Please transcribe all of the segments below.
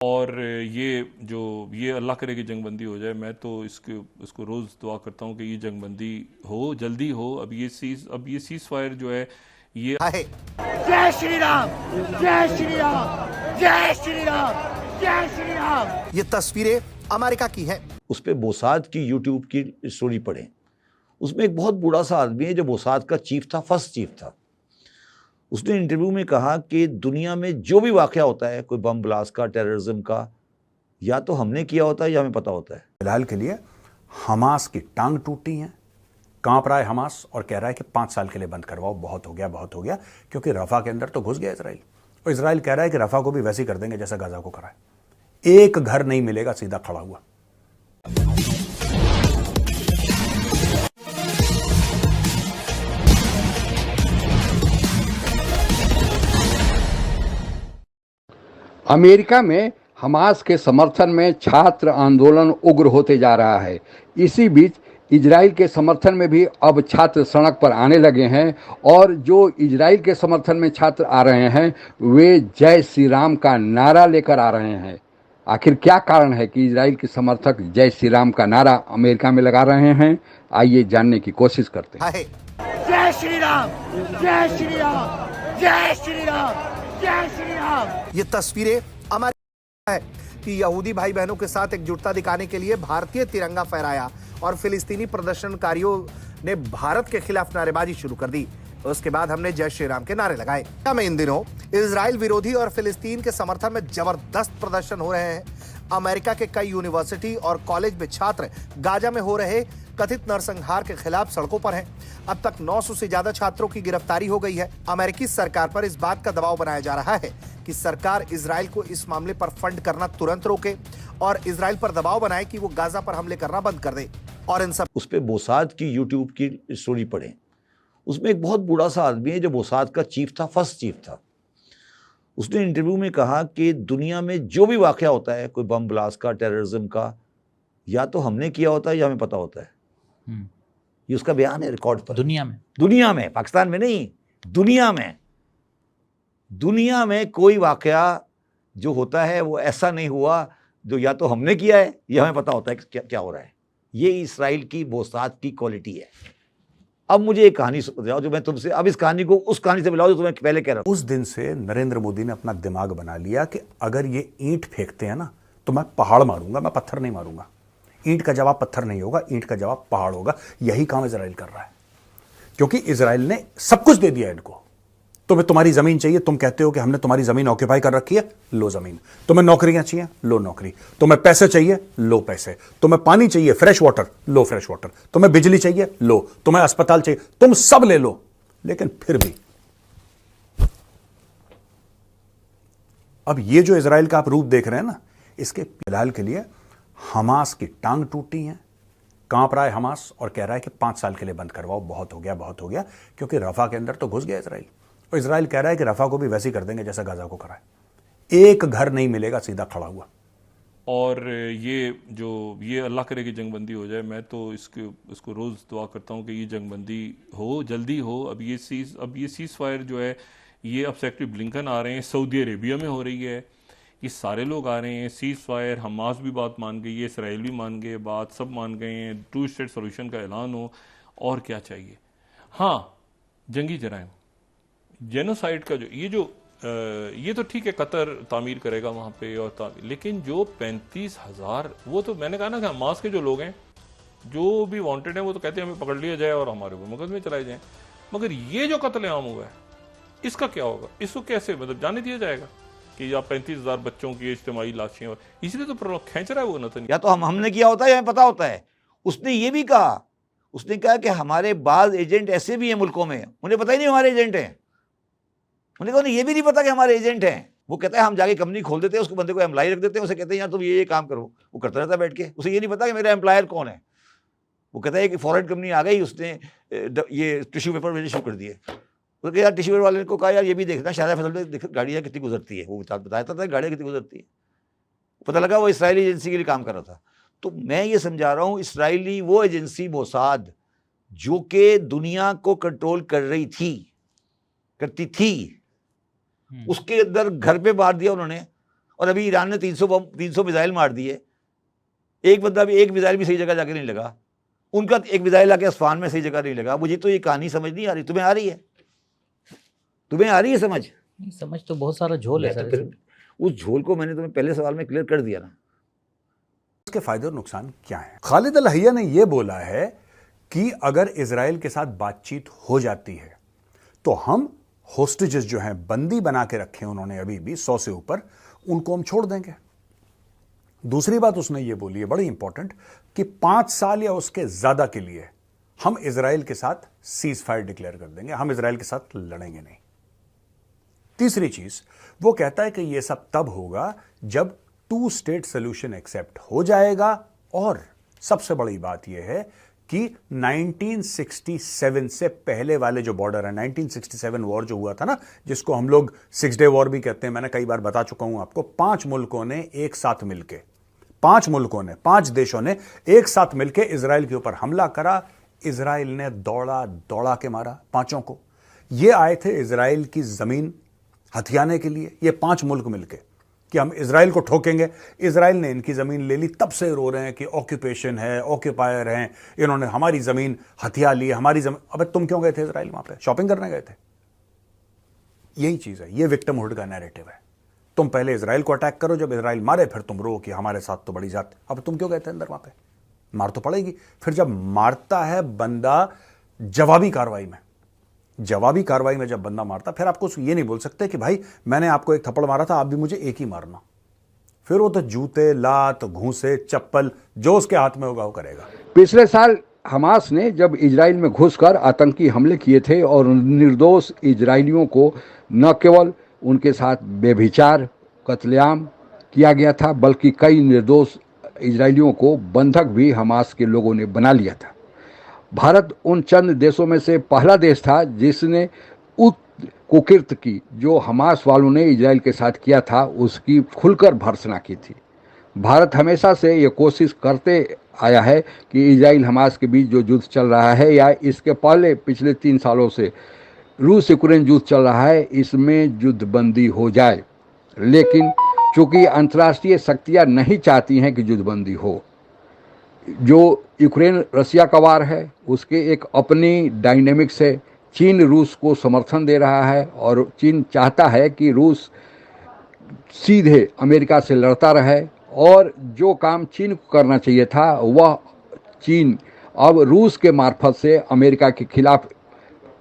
और ये अल्लाह करे कि जंगबंदी हो जाए। मैं तो इसको रोज़ दुआ करता हूँ कि ये जंगबंदी हो, जल्दी हो। अब ये सीज़ फायर जो है ये है। जय श्री राम, जय श्री राम, जय श्री राम, जय श्री राम। ये तस्वीरें अमेरिका की है। उस पे मोसाद की यूट्यूब की स्टोरी पढ़ें। उसमें एक बहुत बूढ़ा सा आदमी है जो मोसाद का चीफ था, फर्स्ट चीफ था। उसने इंटरव्यू में कहा कि दुनिया में जो भी वाकया होता है, कोई बम ब्लास्ट का, टेररिज्म का, या तो हमने किया होता है या हमें पता होता है। फिलहाल के लिए हमास की टांग टूटी है, कांप रहा है हमास और कह रहा है कि 5 साल के लिए बंद करवाओ, बहुत हो गया, बहुत हो गया, क्योंकि रफा के अंदर तो घुस गया इसराइल। और इसराइल कह रहा है कि रफा को भी वैसे ही कर देंगे जैसा गाजा को करा है। एक घर नहीं मिलेगा सीधा खड़ा हुआ। अमेरिका में हमास के समर्थन में छात्र आंदोलन उग्र होते जा रहा है। इसी बीच इजराइल के समर्थन में भी अब छात्र सड़क पर आने लगे हैं और जो इजराइल के समर्थन में छात्र आ रहे हैं वे जय श्री राम का नारा लेकर आ रहे हैं। आखिर क्या कारण है कि इजराइल के समर्थक जय श्री राम का नारा अमेरिका में लगा रहे हैं? आइए जानने की कोशिश करते हैं। जय श्री राम, जय श्री राम, जय श्री राम, जय श्री राम। ये तस्वीरें अमेरिका है कि यहूदी भाई बहनों के साथ एकजुटता दिखाने के लिए भारतीय तिरंगा फहराया और फिलिस्तीनी प्रदर्शनकारियों ने भारत के खिलाफ नारेबाजी शुरू कर दी। उसके बाद हमने जय श्री राम के नारे लगाए। में इन दिनों इजराइल विरोधी और फिलिस्तीन के समर्थन में जबरदस्त प्रदर्शन हो रहे हैं। अमेरिका के कई यूनिवर्सिटी और कॉलेज में छात्र गाजा में हो रहे कथित नरसंहार के खिलाफ सड़कों पर हैं। अब तक 900 से ज्यादा छात्रों की गिरफ्तारी हो गई है। अमेरिकी सरकार पर इस बात का दबाव बनाया जा रहा है कि सरकार इजराइल को इस मामले पर फंड करना तुरंत रोके और इजराइल पर दबाव बनाए कि वो गाजा पर हमले करना बंद कर दे। और इन सब उस पे मोसाद की यूट्यूब की स्टोरी पढ़ें। उसमें एक बहुत बूढ़ा सा आदमी है जो मोसाद का चीफ था, फर्स्ट चीफ था। उसने इंटरव्यू में कहा कि दुनिया में जो भी वाकया होता है, कोई बम ब्लास्ट का, टेररिज्म का, या तो हमने किया होता है या हमें पता होता है। ये उसका बयान है रिकॉर्ड पर। दुनिया में, पाकिस्तान में नहीं, दुनिया में कोई वाकया जो होता है वो ऐसा नहीं हुआ जो या तो हमने किया है या हमें पता होता है कि क्या हो रहा है। ये इसराइल की मोसाद की क्वालिटी है। अब मुझे एक कहानी सुनाओ जो मैं तुमसे, अब इस कहानी को उस कहानी से मिलाओ जो तुम्हें पहले कह रहा हूं। उस दिन से नरेंद्र मोदी ने अपना दिमाग बना लिया कि अगर ये ईंट फेंकते हैं ना तो मैं पहाड़ मारूंगा, मैं पत्थर नहीं मारूंगा। ईंट का जवाब पत्थर नहीं होगा, ईंट का जवाब पहाड़ होगा। यही काम इजराइल कर रहा है, क्योंकि इजराइल ने सब कुछ दे दिया इनको। तुम्हें तुम्हारी जमीन चाहिए, तुम कहते हो कि हमने तुम्हारी जमीन ऑक्यूपाई कर रखी है, लो जमीन। तुम्हें नौकरियां चाहिए, लो नौकरी। तुम्हें पैसे चाहिए, लो पैसे। तुम्हें पानी चाहिए, फ्रेश वाटर, लो फ्रेश वाटर। तुम्हें बिजली चाहिए, लो। तुम्हें अस्पताल चाहिए, तुम सब ले लो। लेकिन फिर भी अब ये जो इजराइल का आप रूप देख रहे हैं ना, इसके फिलहाल के लिए हमास की टांग टूटी है, कांप रहा है हमास और कह रहा है कि 5 साल के लिए बंद करवाओ, बहुत हो गया, बहुत हो गया, क्योंकि रफा के अंदर तो घुस गया इसराइल। और इसराइल कह रहा है कि रफा को भी वैसे ही कर देंगे जैसा गाजा को करा है। एक घर नहीं मिलेगा सीधा खड़ा हुआ। और ये अल्लाह करे कि जंगबंदी हो जाए। मैं तो इसको रोज़ दुआ करता हूँ कि ये जंगबंदी हो, जल्दी हो। अब ये सीज़ फायर जो है ये अब सेक्रेटरी ब्लिंकन आ रहे हैं, सऊदी अरेबिया में हो रही है, ये सारे लोग आ रहे हैं। सीज़ फायर, हमास भी बात मान गई है, इसराइल भी मान गए बात, सब मान गए हैं। 2 स्टेट सोल्यूशन का ऐलान हो, और क्या चाहिए। हाँ, जंगी जराइम, जेनोसाइड का ये तो ठीक है, कतर तामीर करेगा वहाँ पे और लेकिन जो 35,000, वो तो मैंने कहा ना कि हमास के जो लोग हैं, जो भी वांटेड हैं, वो तो कहते हैं हमें पकड़ लिया जाए और हमारे ऊपर मुकदमे चलाए जाएं। मगर ये जो कत्लेआम हुआ है इसका क्या होगा? इसको कैसे मतलब जाने दिया जाएगा कि या 35,000 बच्चों की इज्तिमाई लाशें, और इसलिए तो खींच रहा है वो नतन। या तो हमने किया होता है या हमें पता होता है। उसने ये भी कहा, उसने कहा कि हमारे बाज एजेंट ऐसे भी हैं मुल्कों में, उन्हें पता ही नहीं हमारे एजेंट हैं। उन्हें कहा ये भी नहीं पता कि हमारे एजेंट हैं। वो कहता है हम जाके कंपनी खोल देते हैं, उसको बंदे को एम्प्लॉय रख देते हैं, उसे कहते हैं यार तुम ये काम करो, वो करता रहता है बैठ के। उसे ये नहीं पता कि मेरा एम्प्लॉयर कौन है। वो कहता है कि फॉरेन कंपनी आ गई, उसने ये टिश्यू पेपर भेजने शुरू कर दिए। उसने यार टिश्यू पेपर वाले को कहा यार ये भी देखना शाहजहाँ फैसल में गाड़ियाँ कितनी गुजरती है। वो बताया था गाड़ियाँ कितनी गुजरती है। पता लगा वो इसराइली एजेंसी के लिए काम कर रहा था। तो मैं ये समझा रहा हूँ, इसराइली वो एजेंसी मोसाद जो कि दुनिया को कंट्रोल करती थी, उसके अंदर घर पे मार दिया उन्होंने। और अभी ईरान ने 300 मिसाइल मार दिए, एक बंदा भी, एक मिसाइल भी सही जगह जाके नहीं लगा, उनका एक मिसाइल आके असफान में सही जगह नहीं लगा। मुझे तो ये कहानी समझ नहीं आ रही। तुम्हें आ रही है? तुम्हें आ रही है समझ? नहीं, समझ तो बहुत सारा झोल है तो सर। फिर उस झोल को मैंने तुम्हें पहले सवाल में क्लियर कर दिया ना। इसके फायदे और नुकसान क्या हैं? खालिद अल हय्या ने यह बोला है कि अगर इजराइल के साथ बातचीत हो जाती है तो हम होस्टेजेस जो हैं, बंदी बना के रखे उन्होंने अभी भी 100 से ऊपर, उनको हम छोड़ देंगे। दूसरी बात उसने ये बोली है बड़ी इंपॉर्टेंट कि 5 साल या उसके ज्यादा के लिए हम इजराइल के साथ सीज फायर डिक्लेयर कर देंगे, हम इजराइल के साथ लड़ेंगे नहीं। तीसरी चीज वो कहता है कि यह सब तब होगा जब 2 स्टेट सोल्यूशन एक्सेप्ट हो जाएगा, और सबसे बड़ी बात यह है कि 1967 से पहले वाले जो बॉर्डर है, 1967 वॉर जो हुआ था ना, जिसको हम लोग 6 डे वॉर भी कहते हैं, मैंने कई बार बता चुका हूं आपको, 5 मुल्कों ने एक साथ मिलकर, 5 देशों ने एक साथ मिलकर इजराइल के ऊपर हमला करा। इजराइल ने दौड़ा दौड़ा के मारा 5 को। ये आए थे इजराइल की जमीन हथियाने के लिए, ये 5 मुल्क मिलके, कि हम इजराइल को ठोकेंगे। इजराइल ने इनकी जमीन ले ली, तब से रो रहे हैं कि ऑक्यूपेशन है, ऑक्यूपायर हैं, इन्होंने हमारी जमीन हथिया ली, हमारी जमीन। अबे तुम क्यों गए थे इजराइल? वहां पे शॉपिंग करने गए थे? यही चीज है, ये विक्टिमहुड का नैरेटिव है। तुम पहले इजराइल को अटैक करो, जब इजराइल मारे फिर तुम रो कि हमारे साथ तो बड़ी जात। अब तुम क्यों गए थे अंदर? वहां पे मार तो पड़ेगी। फिर जब मारता है बंदा जवाबी कार्रवाई में जब बंदा मारता, फिर आपको ये नहीं बोल सकते कि भाई मैंने आपको एक थप्पड़ मारा था, आप भी मुझे एक ही मारना। फिर वो तो जूते, लात, घूंसे, चप्पल जो उसके हाथ में होगा वो करेगा। पिछले साल हमास ने जब इजराइल में घुसकर आतंकी हमले किए थे और निर्दोष इजरायलियों को न केवल उनके साथ बेभिचार, कत्लेआम किया गया था, बल्कि कई निर्दोष इजरायलियों को बंधक भी हमास के लोगों ने बना लिया था। भारत उन चंद देशों में से पहला देश था जिसने उस कुकृत्य की, जो हमास वालों ने इजराइल के साथ किया था, उसकी खुलकर भर्त्सना की थी। भारत हमेशा से ये कोशिश करते आया है कि इजराइल हमास के बीच जो युद्ध चल रहा है, या इसके पहले पिछले 3 सालों से रूस यूक्रेन युद्ध चल रहा है, इसमें युद्धबंदी हो जाए। लेकिन चूंकि अंतर्राष्ट्रीय शक्तियां नहीं चाहती हैं कि युद्धबंदी हो, जो यूक्रेन रसिया का वार है, उसके एक अपनी डायनेमिक्स है। चीन रूस को समर्थन दे रहा है और चीन चाहता है कि रूस सीधे अमेरिका से लड़ता रहे, और जो काम चीन को करना चाहिए था वह चीन अब रूस के मार्फत से अमेरिका के खिलाफ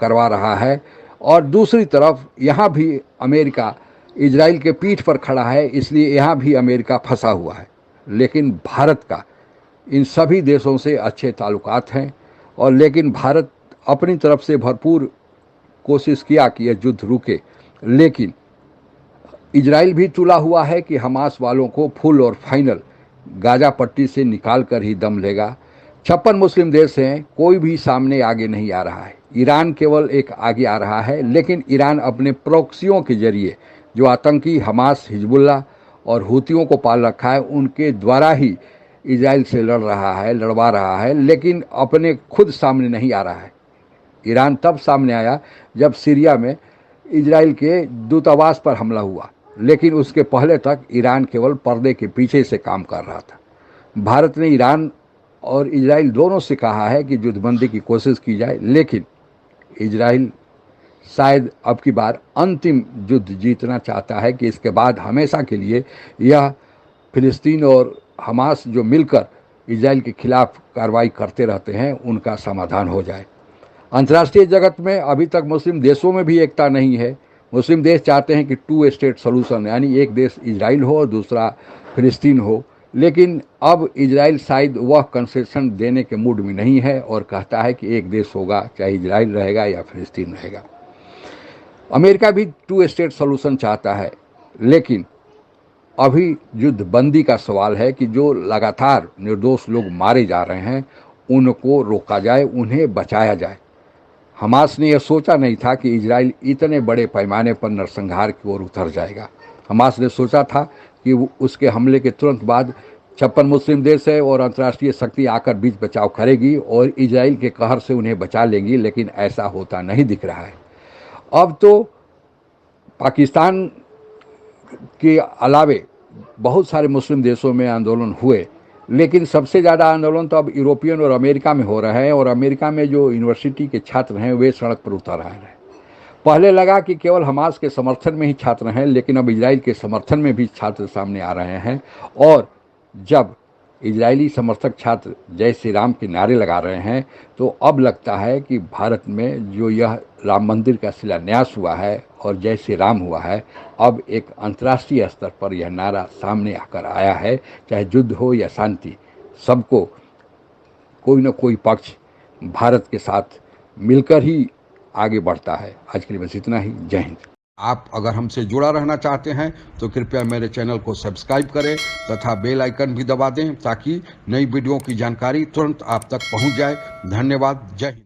करवा रहा है। और दूसरी तरफ यहाँ भी अमेरिका इजराइल के पीठ पर खड़ा है, इसलिए यहाँ भी अमेरिका फंसा हुआ है। लेकिन भारत का इन सभी देशों से अच्छे ताल्लुकात हैं, और लेकिन भारत अपनी तरफ से भरपूर कोशिश किया कि यह युद्ध रुके, लेकिन इजराइल भी तुला हुआ है कि हमास वालों को फुल और फाइनल गाजा पट्टी से निकाल कर ही दम लेगा। 56 मुस्लिम देश हैं, कोई भी सामने आगे नहीं आ रहा है। ईरान केवल एक आगे आ रहा है, लेकिन ईरान अपने प्रॉक्सियों के जरिए जो आतंकी हमास, हिजबुल्लाह और हुतियों को पाल रखा है, उनके द्वारा ही इजराइल से लड़वा रहा है, लेकिन अपने खुद सामने नहीं आ रहा है। ईरान तब सामने आया जब सीरिया में इजराइल के दूतावास पर हमला हुआ, लेकिन उसके पहले तक ईरान केवल पर्दे के पीछे से काम कर रहा था। भारत ने ईरान और इजराइल दोनों से कहा है कि युद्धबंदी की कोशिश की जाए, लेकिन इजराइल शायद अब की बार अंतिम युद्ध जीतना चाहता है कि इसके बाद हमेशा के लिए यह फिलिस्तीन और हमास जो मिलकर इजराइल के खिलाफ कार्रवाई करते रहते हैं, उनका समाधान हो जाए। अंतर्राष्ट्रीय जगत में अभी तक मुस्लिम देशों में भी एकता नहीं है। मुस्लिम देश चाहते हैं कि 2 स्टेट सोल्यूशन, यानी एक देश इजराइल हो और दूसरा फिलिस्तीन हो, लेकिन अब इजराइल शायद वह कंसेशन देने के मूड में नहीं है और कहता है कि एक देश होगा, चाहे इजराइल रहेगा या फिलिस्तीन रहेगा। अमेरिका भी 2 स्टेट सोल्यूशन चाहता है, लेकिन अभी युद्धबंदी का सवाल है कि जो लगातार निर्दोष लोग मारे जा रहे हैं उनको रोका जाए, उन्हें बचाया जाए। हमास ने यह सोचा नहीं था कि इजराइल इतने बड़े पैमाने पर नरसंहार की ओर उतर जाएगा। हमास ने सोचा था कि उसके हमले के तुरंत बाद 56 मुस्लिम देश है और अंतर्राष्ट्रीय शक्ति आकर बीच बचाव करेगी और इजराइल के कहर से उन्हें बचा लेंगी, लेकिन ऐसा होता नहीं दिख रहा है। अब तो पाकिस्तान के अलावे बहुत सारे मुस्लिम देशों में आंदोलन हुए, लेकिन सबसे ज़्यादा आंदोलन तो अब यूरोपियन और अमेरिका में हो रहे हैं, और अमेरिका में जो यूनिवर्सिटी के छात्र हैं वे सड़क पर उतर रहे हैं। पहले लगा कि केवल हमास के समर्थन में ही छात्र हैं, लेकिन अब इजराइल के समर्थन में भी छात्र सामने आ रहे हैं। और जब इजरायली समर्थक छात्र जय श्री राम के नारे लगा रहे हैं, तो अब लगता है कि भारत में जो यह राम मंदिर का शिलान्यास हुआ है और जय श्री राम हुआ है, अब एक अंतर्राष्ट्रीय स्तर पर यह नारा सामने आकर आया है। चाहे युद्ध हो या शांति, सबको कोई न कोई पक्ष भारत के साथ मिलकर ही आगे बढ़ता है। आज के लिए बस इतना ही। जय हिंद। आप अगर हमसे जुड़ा रहना चाहते हैं तो कृपया मेरे चैनल को सब्सक्राइब करें तथा बेल आइकन भी दबा दें, ताकि नई वीडियो की जानकारी तुरंत आप तक पहुंच जाए। धन्यवाद। जय हिंद।